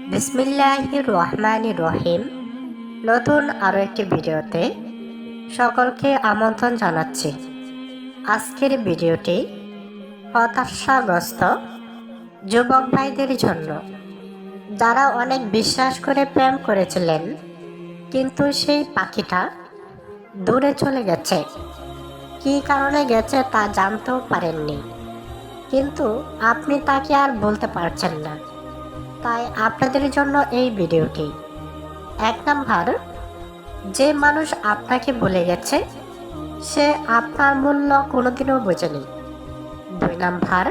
বিসমিল্লাহির রহমানির রহিম। নতুন আরও একটি ভিডিওতে সকলকে আমন্ত্রণ জানাচ্ছি। আজকের ভিডিওটি হতাশাগ্রস্ত যুবক ভাইদের জন্য, যারা অনেক বিশ্বাস করে প্রেম করেছিলেন, কিন্তু সেই পাখিটা দূরে চলে গেছে। কী কারণে গেছে তা জানতেও পারেননি, কিন্তু আপনি তাকে আর বলতে পারছেন না। তাই আপনাদের জন্য এই ভিডিওটি। 1 নাম্বার, যে মানুষ আপনাকে ভুলে গেছে সে আপনার মূল্য কোনোদিনও বোঝেনি। 2 নাম্বার,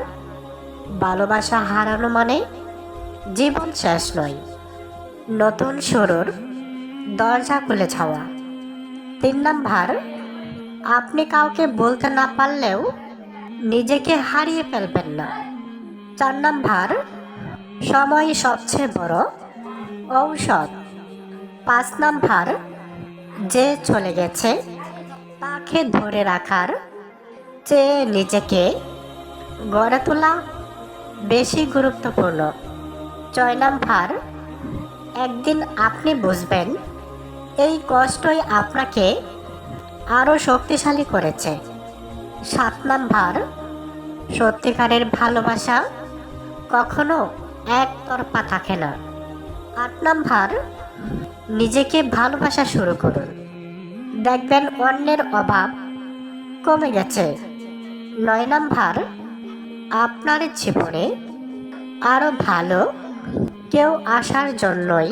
ভালোবাসা হারানো মানে জীবন শেষ নয়, নতুন শুরুর দরজা খুলে যাওয়া। 3 নাম্বার, আপনি কাউকে বলতে না পারলেও নিজেকে হারিয়ে ফেলবেন না। 4 নাম্বার, সময় সবচেয়ে বড় ঔষধ। 5 নাম্বার, যে চলে গেছে তাকে ধরে রাখার চেয়ে নিজেকে গড়ে তোলা বেশি গুরুত্বপূর্ণ। 6 নাম্বার, একদিন আপনি বুঝবেন এই কষ্টই আপনাকে আরও শক্তিশালী করেছে। 7 নাম্বার, সত্যিকারের ভালোবাসা কখনো একতরফা থাকে না। 8 নাম্বার, নিজেকে ভালোবাসা শুরু করুন, দেখবেন অন্যের অভাব কমে গেছে। 9 নাম্বার, আপনার জীবনে আরও ভালো কেউ আসার জন্যই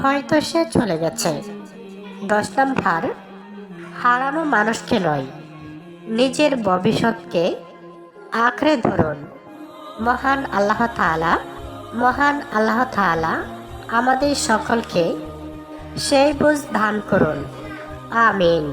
হয়তো সে চলে গেছে। 10 নাম্বার, হারানো মানুষকে নয়, নিজের ভবিষ্যৎকে আঁকড়ে ধরুন। মহান আল্লাহ তাআলা আমাদের সকলকে সেই বুঝ দান করুন। আমিন।